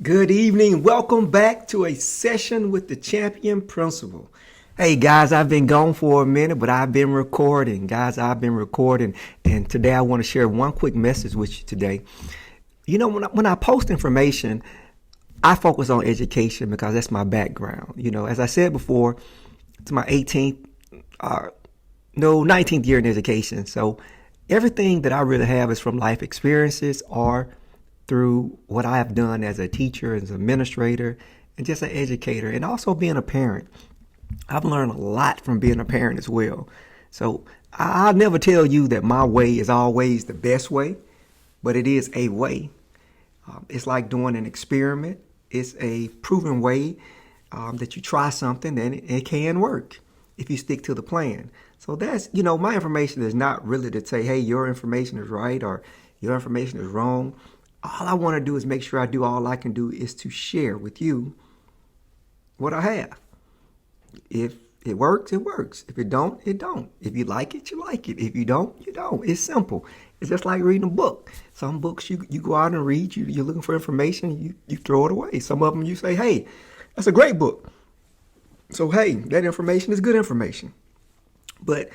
Good evening. Welcome back to a session with the Champion Principal. Hey guys, I've been gone for a minute, but I've been recording. Guys, I've been recording. And today I want to share one quick message with you today. You know, when I post information, I focus on education because that's my background. You know, as I said before, it's my 19th year in education. So everything that I really have is from life experiences or through what I have done as a teacher, as an administrator, and just an educator, and also being a parent. I've learned a lot from being a parent as well. So I'll never tell you that my way is always the best way, but it is a way. It's like doing an experiment. It's a proven way that you try something and it can work if you stick to the plan. So that's, my information is not really to say, hey, your information is right or your information is wrong. All I want to do is make sure I do all I can do is to share with you what I have. If it works, it works. If it don't, it don't. If you like it, you like it. If you don't, you don't. It's simple. It's just like reading a book. Some books you go out and read, you're looking for information, you throw it away. Some of them you say, hey, that's a great book. So, hey, that information is good information. But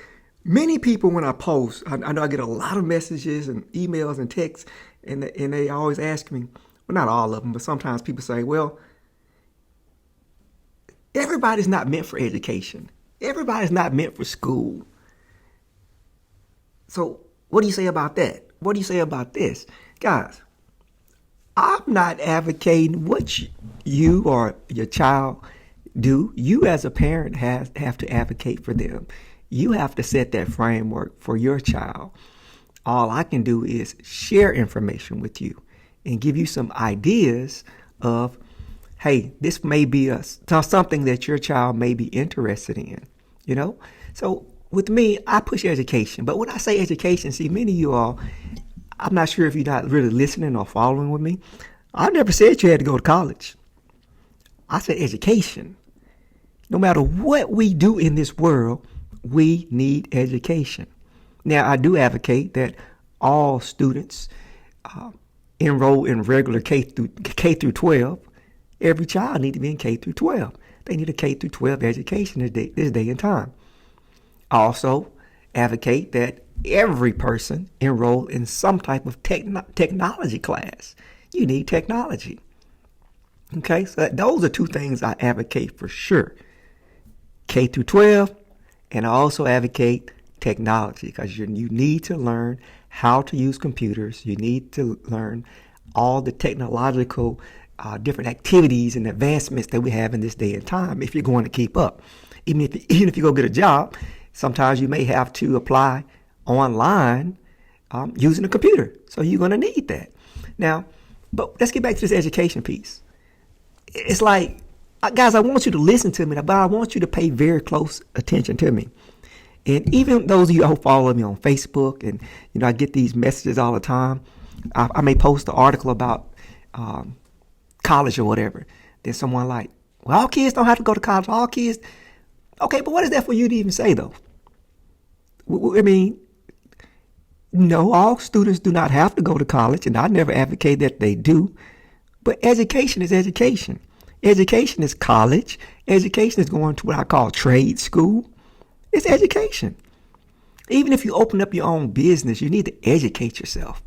many people, when I post, I know I get a lot of messages and emails and texts, and they always ask me, well, not all of them, but sometimes people say, well, everybody's not meant for education. Everybody's not meant for school. So what do you say about that? What do you say about this? Guys, I'm not advocating what you or your child do. You as a parent have to advocate for them. You have to set that framework for your child. All I can do is share information with you and give you some ideas of, hey, this may be something that your child may be interested in, So with me, I push education. But when I say education, see, many of you all, I'm not sure if you're not really listening or following with me. I never said you had to go to college. I said education. No matter what we do in this world, we need education. Now, I do advocate that all students enroll in regular K through 12. Every child needs to be in K through 12. They need a K through 12 education this day and time. I also advocate that every person enroll in some type of technology class. You need technology. Okay, so those are two things I advocate for sure. K through 12, and I also advocate technology because you need to learn how to use computers. You need to learn all the technological different activities and advancements that we have in this day and time if you're going to keep up. Even if you go get a job, sometimes you may have to apply online using a computer. So you're going to need that. Now, but let's get back to this education piece. It's like, guys, I want you to listen to me, but I want you to pay very close attention to me. And even those of you who follow me on Facebook, and I get these messages all the time. I may post an article about college or whatever. Then someone like, well, all kids don't have to go to college. All kids, okay, but what is that for you to even say though? I mean, no, all students do not have to go to college, and I never advocate that they do. But education is education. Education is college. Education is going to what I call trade school. It's education. Even if you open up your own business, you need to educate yourself.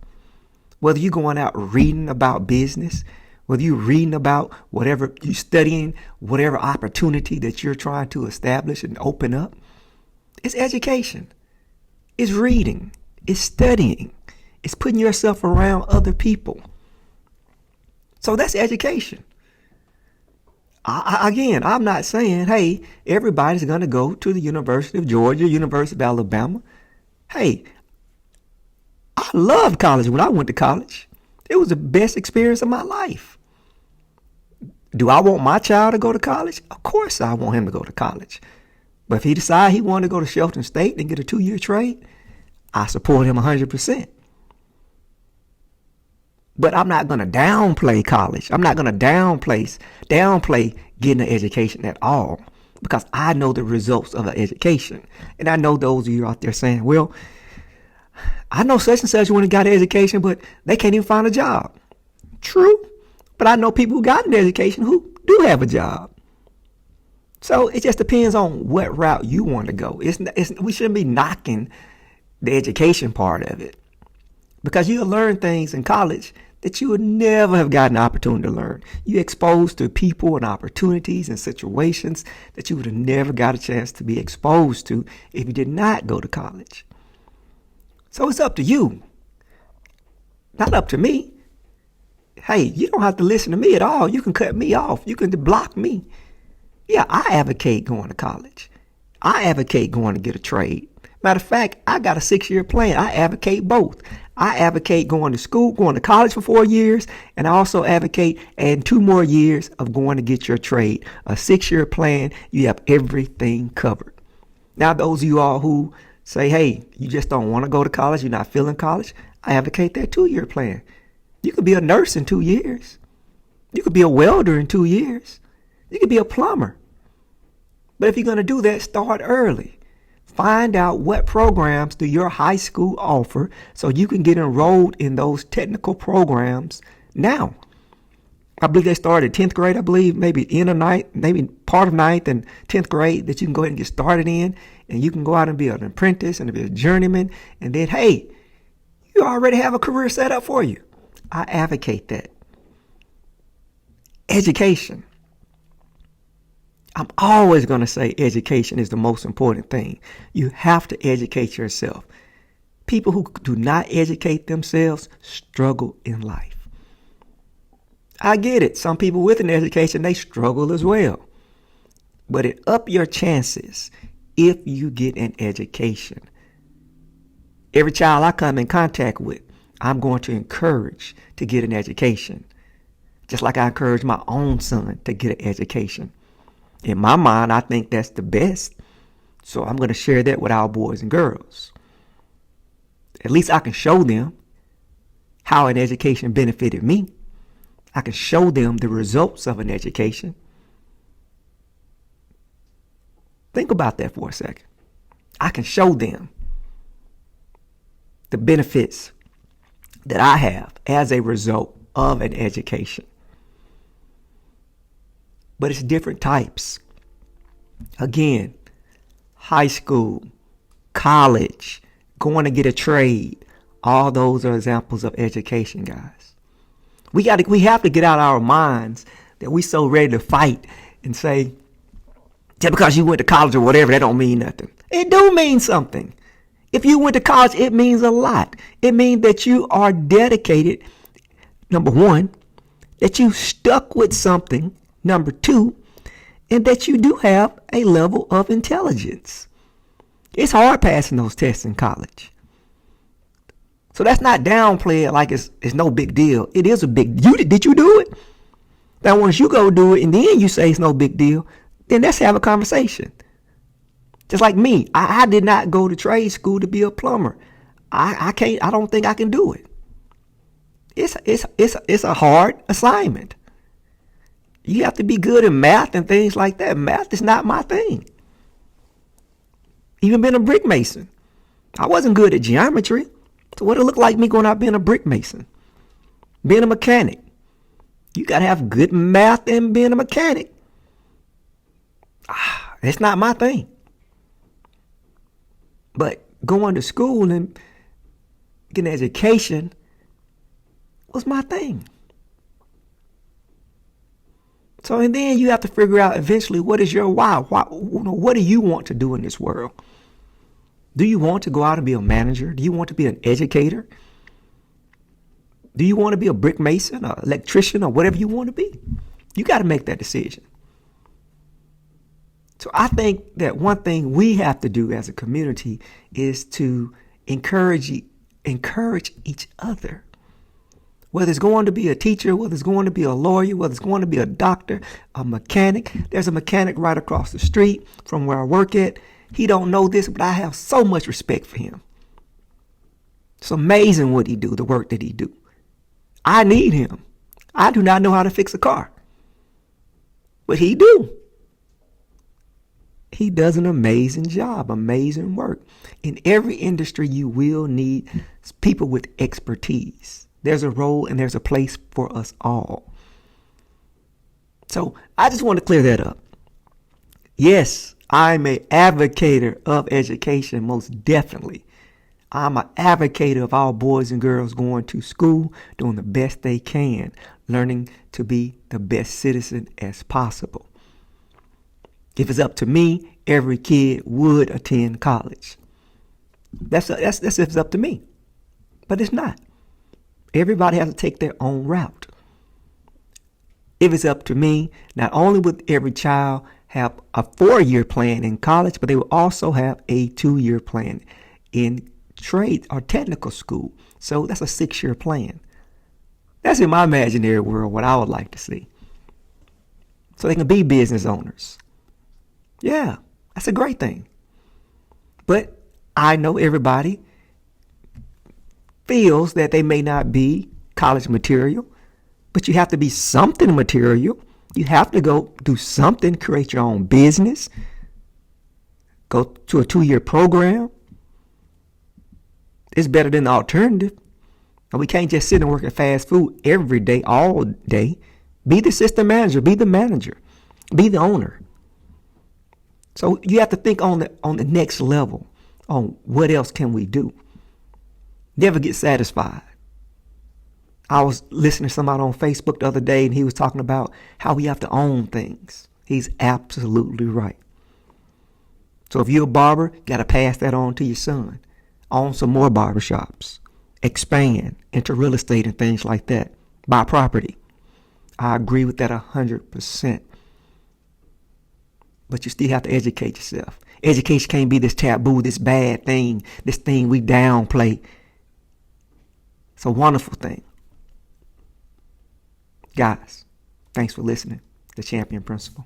Whether you're going out reading about business, whether you're reading about whatever you're studying, whatever opportunity that you're trying to establish and open up, it's education. It's reading. It's studying. It's putting yourself around other people. So that's education. Again, I'm not saying, hey, everybody's going to go to the University of Georgia, University of Alabama. Hey, I loved college when I went to college. It was the best experience of my life. Do I want my child to go to college? Of course I want him to go to college. But if he decides he wanted to go to Shelton State and get a 2-year trade, I support him 100%. But I'm not going to downplay college. I'm not going to downplay getting an education at all, because I know the results of an education. And I know those of you out there saying, well, I know such and such when they got an education, but they can't even find a job. True. But I know people who got an education who do have a job. So it just depends on what route you want to go. We shouldn't be knocking the education part of it, because you'll learn things in college that you would never have gotten the opportunity to learn. You're exposed to people and opportunities and situations that you would have never got a chance to be exposed to if you did not go to college. So it's up to you, not up to me. Hey, you don't have to listen to me at all. You can cut me off. You can block me. Yeah, I advocate going to college. I advocate going to get a trade. Matter of fact, I got a 6-year plan. I advocate both. I advocate going to school, going to college for 4 years, and I also advocate adding 2 more years of going to get your trade. A 6-year plan, you have everything covered. Now, those of you all who say, hey, you just don't want to go to college, you're not feeling college, I advocate that 2-year plan. You could be a nurse in 2 years. You could be a welder in 2 years. You could be a plumber. But if you're going to do that, start early. Find out what programs do your high school offer so you can get enrolled in those technical programs now. I believe they start at 10th grade, I believe, maybe end of ninth, maybe part of 9th and 10th grade that you can go ahead and get started in. And you can go out and be an apprentice and be a journeyman. And then, hey, you already have a career set up for you. I advocate that. Education. I'm always going to say education is the most important thing. You have to educate yourself. People who do not educate themselves struggle in life. I get it. Some people with an education, they struggle as well. But it up your chances if you get an education. Every child I come in contact with, I'm going to encourage to get an education. Just like I encourage my own son to get an education. In my mind, I think that's the best. So I'm going to share that with our boys and girls. At least I can show them how an education benefited me. I can show them the results of an education. Think about that for a second. I can show them the benefits that I have as a result of an education. But it's different types. Again, high school, college, going to get a trade. All those are examples of education, guys. We have to get out of our minds that we so ready to fight and say, just because you went to college or whatever, that don't mean nothing. It do mean something. If you went to college, it means a lot. It means that you are dedicated. Number one, that you stuck with something. Number two, and that you do have a level of intelligence. It's hard passing those tests in college. So that's not downplayed like it's no big deal. It is a big deal. Did you do it? Now, once you go do it and then you say it's no big deal, then let's have a conversation. Just like me, I did not go to trade school to be a plumber. I don't think I can do it. It's a hard assignment. You have to be good in math and things like that. Math is not my thing. Even being a brick mason, I wasn't good at geometry. So what it look like me going out being a brick mason? Being a mechanic. You got to have good math and being a mechanic. It's not my thing. But going to school and getting an education was my thing. So, and then you have to figure out eventually what is your why. What do you want to do in this world? Do you want to go out and be a manager? Do you want to be an educator? Do you want to be a brick mason, or electrician, or whatever you want to be? You got to make that decision. So I think that one thing we have to do as a community is to encourage each other. Whether it's going to be a teacher, whether it's going to be a lawyer, whether it's going to be a doctor, a mechanic. There's a mechanic right across the street from where I work at. He don't know this, but I have so much respect for him. It's amazing what he do, the work that he do. I need him. I do not know how to fix a car, but he do. He does an amazing job, amazing work. In every industry, you will need people with expertise. There's a role and there's a place for us all. So I just want to clear that up. Yes, I'm an advocator of education, most definitely. I'm an advocate of all boys and girls going to school, doing the best they can, learning to be the best citizen as possible. If it's up to me, every kid would attend college. That's if it's up to me. But it's not. Everybody has to take their own route. If it's up to me, not only would every child have a 4-year plan in college, but they will also have a 2-year plan in trade or technical school. So that's a 6-year plan. That's in my imaginary world what I would like to see. So they can be business owners. Yeah, that's a great thing. But I know everybody feels that they may not be college material, but you have to be something material. You have to go do something, create your own business, go to a 2-year program. It's better than the alternative. And we can't just sit and work at fast food every day, all day. Be the system manager, be the manager, be the owner. So you have to think on the next level, on what else can we do. Never get satisfied. I was listening to somebody on Facebook the other day, and he was talking about how we have to own things. He's absolutely right. So if you're a barber, you got to pass that on to your son. Own some more barbershops. Expand into real estate and things like that. Buy property. I agree with that 100%. But you still have to educate yourself. Education can't be this taboo, this bad thing, this thing we downplay. It's a wonderful thing. Guys, thanks for listening. The Champion Principle.